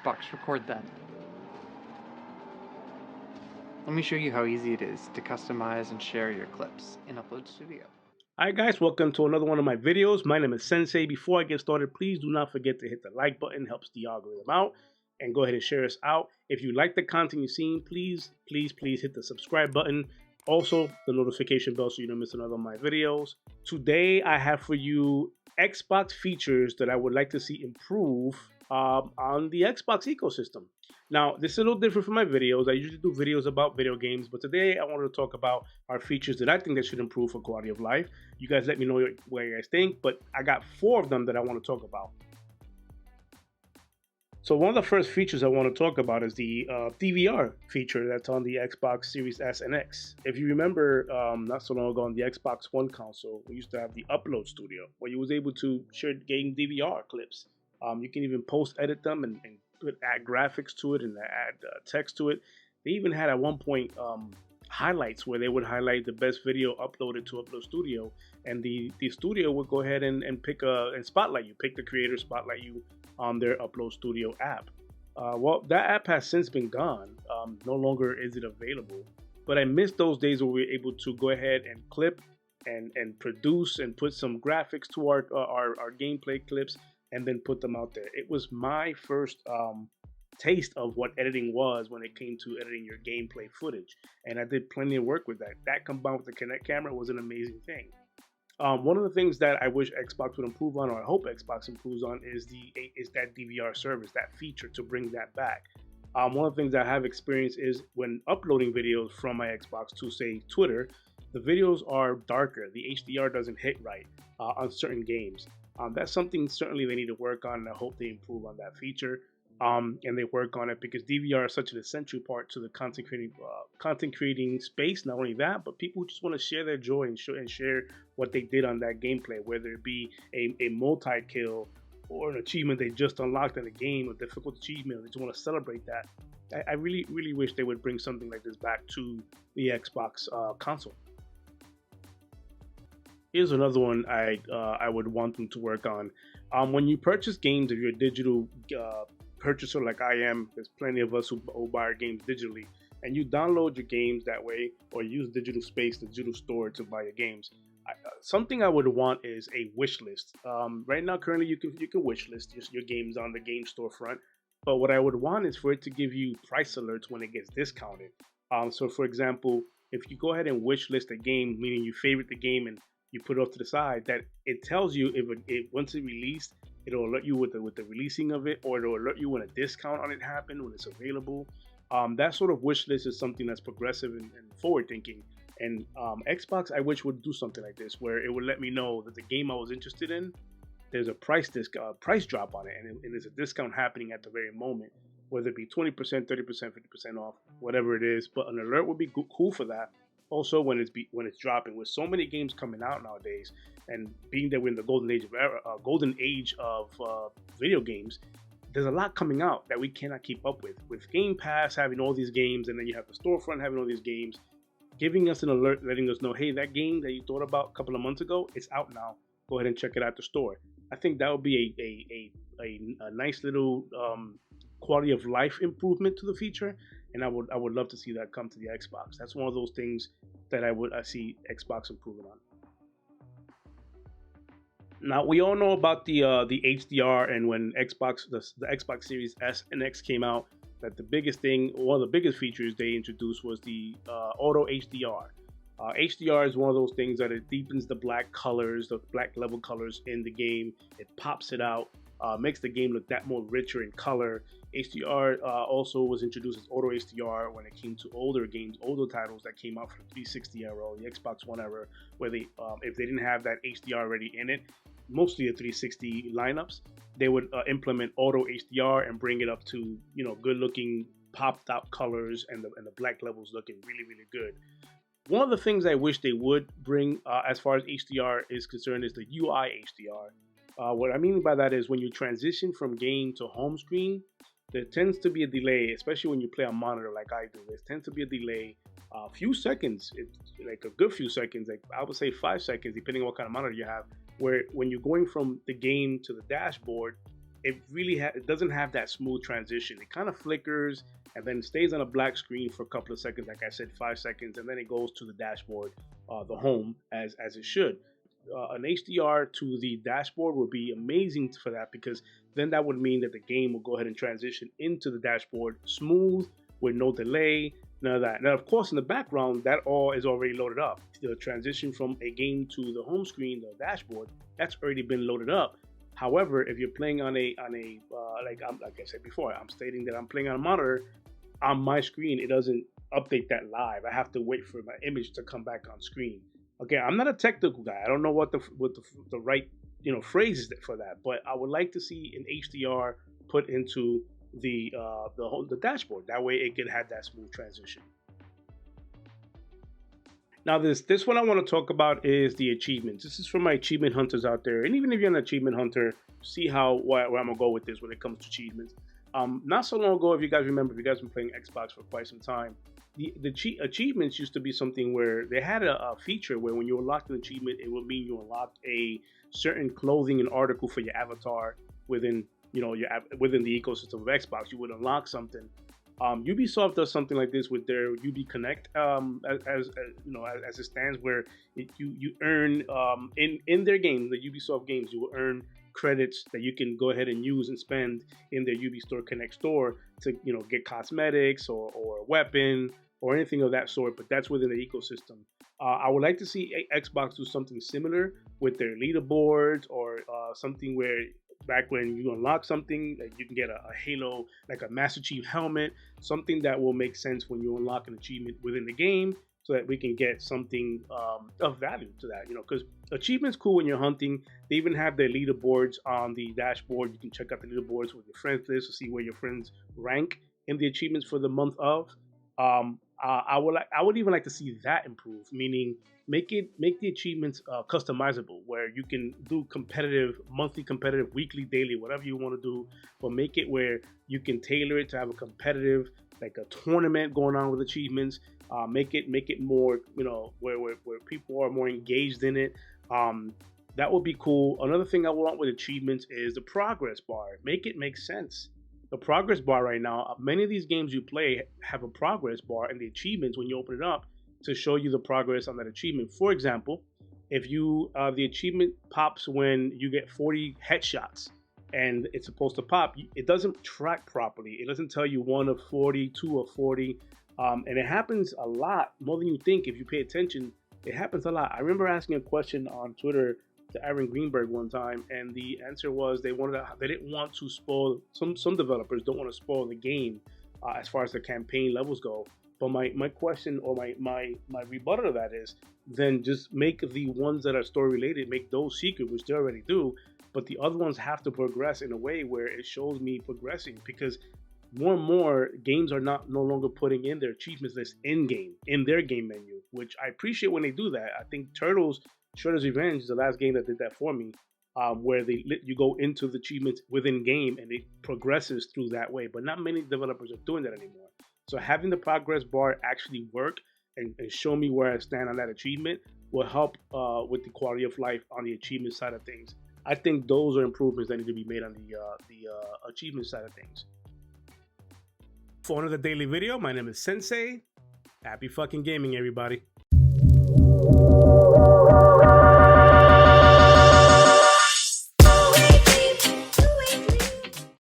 Xbox record that. Let me show you how easy it is to customize and share your clips in Upload Studio. Alright guys, welcome to another one of my videos. My name is Sensei. Before I get started, please do not forget to hit the like button, helps the algorithm out, and go ahead and share us out. If you like the content you've seen, please hit the subscribe button. Also, the notification bell so you don't miss another of my videos. Today, I have for you Xbox features that I would like to see improve on the Xbox ecosystem. Now, this is a little different from my videos. I usually do videos about video games, but today I wanted to talk about our features that I think that should improve for quality of life. You guys let me know what you guys think, but I got 4 of them that I want to talk about. So one of the first features I want to talk about is the DVR feature that's on the Xbox Series S and X. If you remember, not so long ago on the Xbox One console, we used to have the Upload Studio, where you was able to share game DVR clips. You can even post-edit them and add graphics to it and add text to it. They even had at one point highlights where they would highlight the best video uploaded to Upload Studio, and the studio would go ahead and pick and spotlight you, pick the creator, spotlight you on their Upload Studio app. Well, that app has since been gone. No longer is it available. But I miss those days where we were able to go ahead and clip and produce and put some graphics to our gameplay clips and then put them out there. It was my first taste of what editing was when it came to editing your gameplay footage, and I did plenty of work with that. That combined with the Kinect camera was an amazing thing. One of the things that I wish Xbox would improve on, or I hope Xbox improves on, is that DVR service, that feature to bring that back. One of the things I have experienced is when uploading videos from my Xbox to, say, Twitter, the videos are darker. The HDR doesn't hit right on certain games. That's something certainly they need to work on, and I hope they improve on that feature. And they work on it because DVR is such an essential part to the content creating space. Not only that, but people who just want to share their joy and share what they did on that gameplay, whether it be a multi-kill or an achievement they just unlocked in a game, a difficult achievement. They just want to celebrate that. I really, really wish they would bring something like this back to the Xbox console. Here's another one I would want them to work on. When you purchase games, if you're a digital purchaser like I am, there's plenty of us who buy our games digitally, and you download your games that way or use digital space, the digital store to buy your games. Something I would want is a wish list. Right now, currently, you can wish list your games on the game storefront, but what I would want is for it to give you price alerts when it gets discounted. So, for example, if you go ahead and wish list a game, meaning you favorite the game and you put it off to the side, that it tells you if once it's released, it'll alert you with the releasing of it, or it'll alert you when a discount on it happened, when it's available. That sort of wish list is something that's progressive and forward thinking. And Xbox, I wish, would do something like this, where it would let me know that the game I was interested in, there's a price drop on it, and there's a discount happening at the very moment, whether it be 20%, 30%, 50% off, whatever it is. But an alert would be cool for that. Also, when it's dropping, with so many games coming out nowadays, and being that we're in the golden age of video games, there's a lot coming out that we cannot keep up with. With Game Pass having all these games, and then you have the storefront having all these games, giving us an alert, letting us know, hey, that game that you thought about a couple of months ago, it's out now. Go ahead and check it out at the store. I think that would be a nice little quality of life improvement to the feature. And I would love to see that come to the Xbox. That's one of those things that I see Xbox improving on. Now, we all know about the HDR, and when the Xbox Series S and X came out, that one of the biggest features they introduced was the auto HDR. HDR is one of those things that it deepens the black colors, the black level colors in the game. It pops it out. Makes the game look that more richer in color. HDR also was introduced as Auto HDR when it came to older games, older titles that came out for the 360 era or the Xbox One era, where they, if they didn't have that HDR already in it, mostly the 360 lineups, they would implement Auto HDR and bring it up to, good looking, popped out colors, and the black levels looking really, really good. One of the things I wish they would bring as far as HDR is concerned is the UI HDR. What I mean by that is when you transition from game to home screen, there tends to be a delay, especially when you play on monitor like I do. There tends to be a delay, a few seconds, like a good few seconds, like I would say 5 seconds, depending on what kind of monitor you have, where when you're going from the game to the dashboard, it doesn't have that smooth transition. It kind of flickers and then stays on a black screen for a couple of seconds, like I said, 5 seconds, and then it goes to the dashboard, the home, as it should. An HDR to the dashboard would be amazing for that, because then that would mean that the game will go ahead and transition into the dashboard smooth with no delay, none of that. Now, of course, in the background, that all is already loaded up. The transition from a game to the home screen, the dashboard, that's already been loaded up. However, if you're playing on a like I said before, I'm stating that I'm playing on a monitor. On my screen, it doesn't update that live. I have to wait for my image to come back on screen. Okay, I'm not a technical guy. I don't know what the right phrase is for that, but I would like to see an HDR put into the dashboard. That way, it can have that smooth transition. Now, this one I want to talk about is the achievements. This is for my achievement hunters out there, and even if you're an achievement hunter, see where I'm gonna go with this when it comes to achievements. Not so long ago, if you guys remember, if you guys have been playing Xbox for quite some time, the achievements used to be something where they had a feature where when you unlocked an achievement, it would mean you unlocked a certain clothing and article for your avatar within within the ecosystem of Xbox. You would unlock something. Ubisoft does something like this with their UB Connect, as it stands, where you earn in their games, the Ubisoft games, you will earn credits that you can go ahead and use and spend in their Ubi Store Connect store to get cosmetics or a weapon or anything of that sort. But that's within the ecosystem. I would like to see Xbox do something similar with their leaderboards, or something where back when you unlock something, like you can get a Halo, like a Master Chief helmet, something that will make sense when you unlock an achievement within the game, so that we can get something of value to that. Because achievements cool when you're hunting. They even have their leaderboards on the dashboard. You can check out the leaderboards with your friends list to see where your friends rank in the achievements for the month of. I would even like to see that improve, meaning make the achievements customizable, where you can do competitive, monthly, competitive, weekly, daily, whatever you want to do, but make it where you can tailor it to have a competitive, like a tournament going on with achievements. Make it more, where people are more engaged in it. That would be cool. Another thing I want with achievements is the progress bar. Make it make sense. The progress bar right now, many of these games you play have a progress bar in the achievements when you open it up to show you the progress on that achievement. For example, if the achievement pops when you get 40 headshots, and it's supposed to pop, it doesn't track properly. It doesn't tell you 1 of 40, 2 of 40, and it happens a lot, more than you think if you pay attention. It happens a lot. I remember asking a question on Twitter to Aaron Greenberg one time, and the answer was they didn't want to spoil. Some developers don't want to spoil the game as far as the campaign levels go. But my question, or my rebuttal to that is, then just make the ones that are story related, make those secret, which they already do. But the other ones have to progress in a way where it shows me progressing, because more and more games are no longer putting in their achievements list in game, in their game menu, which I appreciate when they do that. I think Shredder's Revenge is the last game that did that for me, where you go into the achievements within game and it progresses through that way. But not many developers are doing that anymore. So having the progress bar actually work and show me where I stand on that achievement will help with the quality of life on the achievement side of things. I think those are improvements that need to be made on the achievement side of things. For another daily video, my name is Sensei. Happy fucking gaming, everybody.